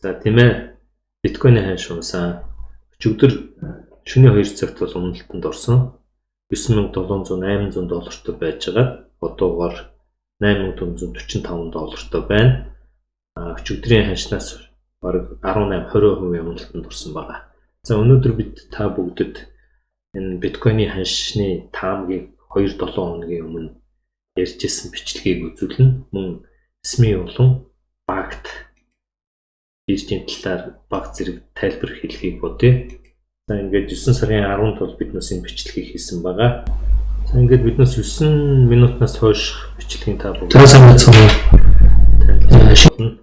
За тийм ээ. Биткойны ханш унсан. Өчигдөр шөнийн 2 цагт бол уналтанд орсон. 9700 $800 байж байгаа. Одоогоор $8445 байна. Өчигдрийн ханшнаас бараг 18-20% уналтанд орсон байгаа. За өнөөдөр бид та бүгдэд энэ биткойны ханшны таамгийг 2-7 хоногийн өмнө ярьжсэн бичлэгийг үзүүлнэ. Мөн эсмийн улан багт биржийн талаар баг зэрэг тайлбар хэлхийг бодъё. За ингээд 9 сарын 10-нд бол биднээс энэ бичлэгийг хийсэн байгаа. За ингээд биднээс 9 минутнаас хойш бичлэгийн та бүгд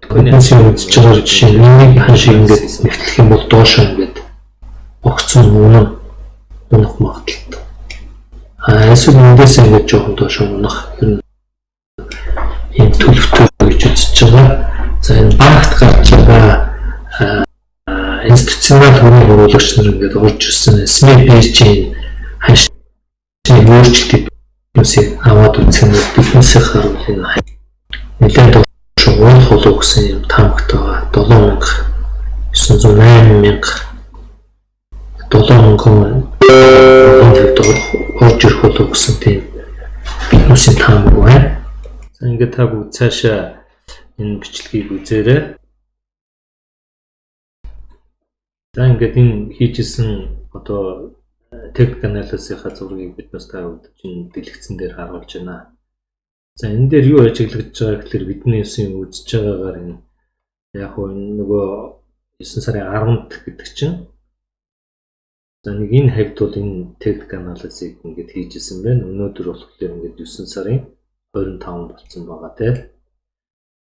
биткойны үзэж байгаа жишээ нэг ханшиг ингээд нэвтлэх юм бол доошоо ингээд огцон унах магадaltaй. Эсвэл эндээс ингээд жоохон доошоо унах юм төлөвтэй гэж үзэж байгаа. За энэ багт гарч байгаа институционал хөрөнгө оруулагч нар ингээд орж ирсэн эсмийн биржийн ханшны өөрчлөлтийг хүмүүсийг аваад үзэх нь бизнесийн харуул энэ нэлээд доошоо унах болов гэсэн юм таамагтай байгаа. 7,000 орж ирэх болов гэсэн тийм бизнесийн таамаг байна. За ингээд та бүгд цаашаа энэ бичлэгийг үзээрэй. За ингээд энэ хийжсэн одоо техник анализийнхаа зургийг биднээс та бүгд энэ дэлгэцэн дээр харуулж байна. За энэ дээр юу ажиглагдж байгаа гэхээр бидний үсэн үзэж байгаагаар энэ яг хөө нөгөө 9 сарын 10-нд гэдэг чинь за нэг энэ хавьд бол энэ техник анализыг ингээд хийжсэн байна. Өнөөдөр болохоор ингээд 9 сарын 25 болсон байгаа тийм.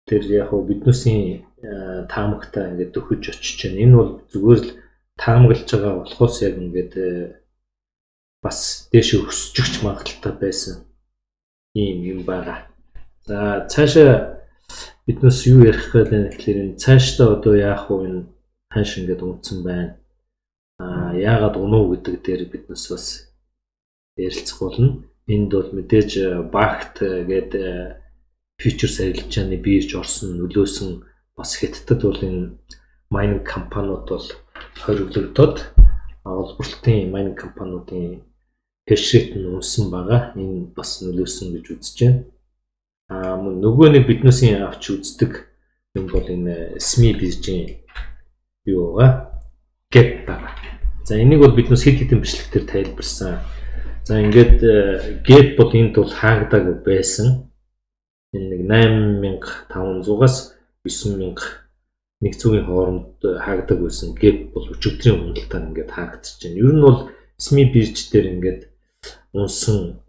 Тэр яг хөө биднээсийн таамагтай ингээд өгөж очиж байна. Энэ бол зүгээр л таамаглаж байгаа болохоос яг ингээд бас дээш өсчихч магадaltaй байсан юм байгаа. За цаашаа биднээс юу ярих гээд байна гэхээр энэ цаашдаа одоо яах вэ энэ ханш ингээд унтсан байна. Яагаад унуу гэдэг дээр биднээс бас ярилцах болно. Энд бол мэдээж багт гэдэг фьючерс арилжааны бирж орсон нөлөөсөн бас хэттад бол энэ майнинг компаниуд бол хориглогдоод олборлолтын майнинг компаниудын хэш рейт нь унсан байгаа. Энэ бас нөлөөсөн гэж үзэж байна. Мөн нөгөө нэг биднээсийн авч үздэг юм бол энэ SME биржийн юу байгаа? Gap байгаа. За энийг бол биднээс хэд хэдэн бичлэгтэр тайлбарсан. За ингээд Gap бол энд бол хаагдаагүй байсан. Энэ нэг 8500-аас 9100-ийн хооронд хаагдаг байсан Gap бол өчигдрийн уналтаар ингээд хаагдчихж байна. Ер нь бол SME бирж дээр ингээд унсан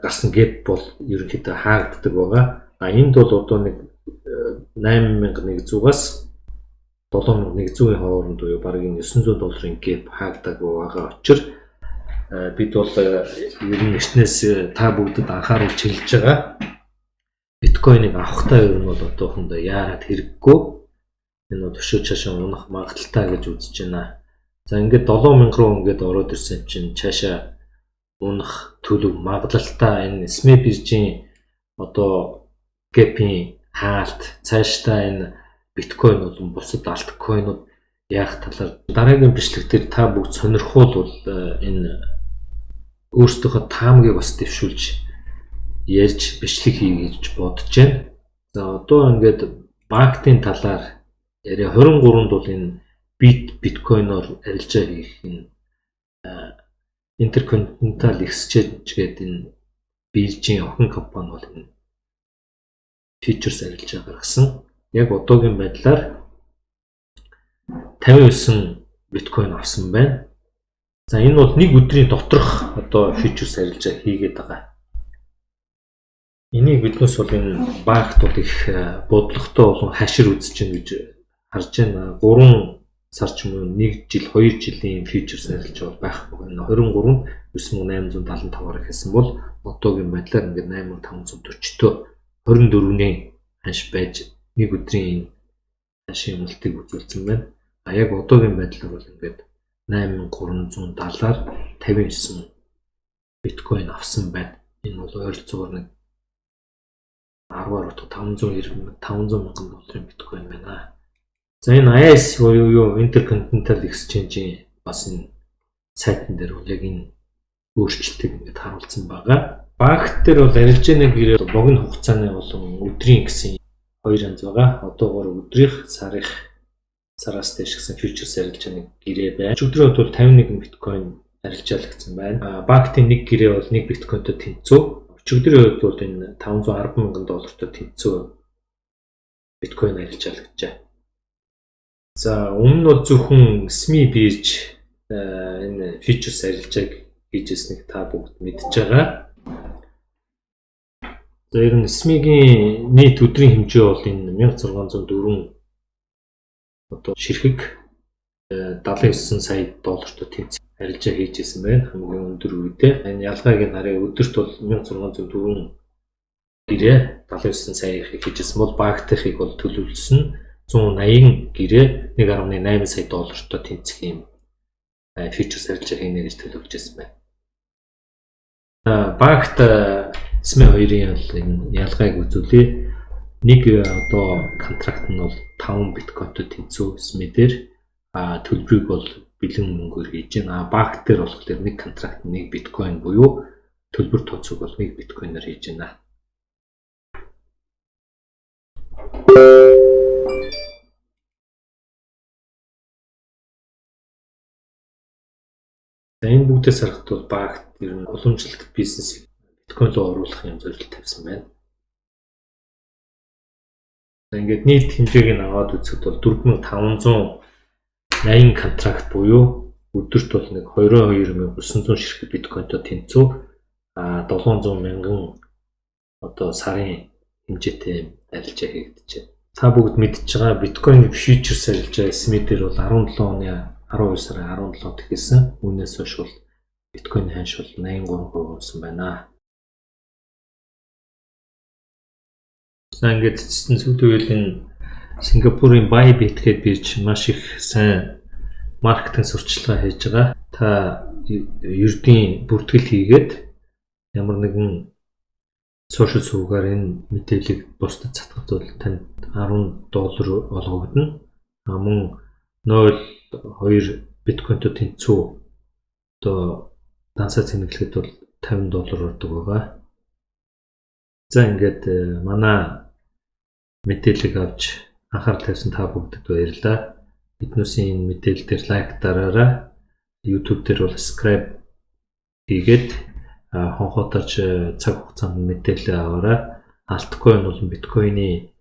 гарсан Gap бол ерөнхийдөө хаагддаг байгаа. Энд бол одоо нэг 8100-аас 7100-ийн хооронд буюу бараг $900 Gap хаагддаг байгаа учраас бид бол ер нь эртнээс та бүгдэд анхааруулж хэлж байгаа. Биткойныг авахтаа ер нь бол одоохондоо яагаад хэрэггүй энэ бол өшөө цаашаа унах магадaltaй гэж үзэж байна. За ингээд 7000 руу ингээд ороод ирсэн чинь цаашаа унах төлөв магадaltaй энэ SME биржийн одоо Gap-ийн хаалт цаашдаа энэ биткойн болон бусад альткойнууд яах талаар дараагийн бичлэгтэр та бүгд сонирхол бол энэ өөрсдийнхөө таамгийг бас дэвшүүлж ярьж бичлэг хий гэж бодож байна. За одоо ингээд банкны талаар яриа 23-нд бол энэ биткойноор арилжаа хийх энэ Intercontinental Exchange гэдэг энэ биржийн охин компани бол энэ фьючерс арилжаа гаргасан. Яг одоогийн байдлаар 59 биткойн авсан байна. За энэ бол нэг өдрийн доторх одоо фьючерс арилжаа хийгээд байгаа. Энийг биднээс бол энэ багтууд их бодлоготой болон хашир үзэж байна гэж харж байна. 3 сар ч юм уу 1 жил 2 жилийн фьючерс арилжаа бол байхгүй байна. 23-нд 9875-аар ихсэн бол одоогийн байдлаар ингээд 8540-төө 24-ний ханш байж нэг өдрийн ханшийн үнэлтийг үзүүлсэн байна. А яг одоогийн байдлаар бол ингээд 8370-аар 59 биткойн авсан байна. Энэ бол ойролцоогоор нэг 10-аар 500 мянган долларын биткойн байна. За энэ IS буюу Intercontinental Exchange-ийн бас энэ сайтн дээр бол яг энэ өөрчлөлтийг ингээд харуулсан байгаа. Багт дээр бол арилжааны гэрээ богино хугацааны болон өдрийн гэсэн хоёр янз байгаа. Одоогоор өдрийнх, сараас дээш гэсэн фьючерс арилжааны гэрээ байна. Өдрийн хувьд бол 51 биткойн арилжаалагдсан байна. Багтын нэг гэрээ бол 1 биткойнтой тэнцүү. Өчигдрийн хувьд бол энэ 510 мянган доллартай тэнцүү биткойн арилжаалагджээ. За өмнө нь бол зөвхөн SME бирж энэ фьючерс арилжааг хийж ирснийг та бүгд мэдж байгаа. За ер нь SME-гийн нийт өдрийн хэмжээ бол энэ 1604 одоо ширхэг 79 сая доллартай тэнцэх арилжаа хийж ирсэн байна. Хамгийн өндөр үедээ. Энэ ялгааг нь харъя, өдөрт бол 1604 гэрээ 79 сая их хийж ирсэн бол багтахыг бол төлөвлөсөн 180 гэрээ 1.8 сая доллартай тэнцэх юм фьючерс арилжаа хийнэ гэж төлөвлөж ирсэн байна. Багт SME хоёрын энэ ялгааг үзүүлээ. Нэг одоо контракт нь бол 5 биткойнтой тэнцүү SME дээр төлбөрийг бол бэлэн мөнгөөр хийж байна. Багт дээр болохоор нэг контракт 1 биткойн буюу төлбөр тооцоог бол 1 биткойноор хийж байна. За энэ бүгдээс харахад бол багт ер нь уламжлалт бизнесийг биткойн руу оруулах юм зорилт тавьсан байна. За ингээд нийт хэмжээг нь аваад үзэхэд бол 4580 контракт буюу өдөрт бол нэг 22900 ширхэг биткойнтой тэнцүү 700 мянган одоо сарын хэмжээтэй арилжаа хийгдэж байна. Та бүгд мэдж байгаа биткойн фьючерс арилжаа SME дээр бол 17 оны 12 сарын 17-нд эхэлсэн. Үүнээс хойш бол биткойн ханш бол 83% өссөн байна. За ингээд цэцэн сүүлийн энэ Сингапурын Bybit гэдэг бирж маш их сайн маркетинг сурталчилгаа хийж байгаа. Та ердийн бүртгэл хийгээд ямар нэгэн сошиал сувгаар энэ мэдээллийг бусдад цацгах бол танд $10 олгогдно. Мөн 0.2 биткойнтой тэнцүү одоо дансаа цэнэглэхэд бол $50 ордог байгаа. За ингээд манай мэдээллийг авч анхаарал тавьсан та бүгдэд баярлалаа. Биднээсийн энэ мэдээлэл дээр лайк дараарай. YouTube дээр бол subscribe хийгээд хонхотооч цаг хугацаанд мэдээлэл аваарай. Альткойн болон биткойны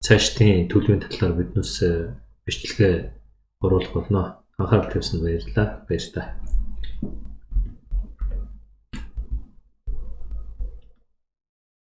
цаашдын төлөвийн талаар биднээс бичлэгээ оруулах болно. Анхаарал тавьсанд баярлалаа. Баярлалаа.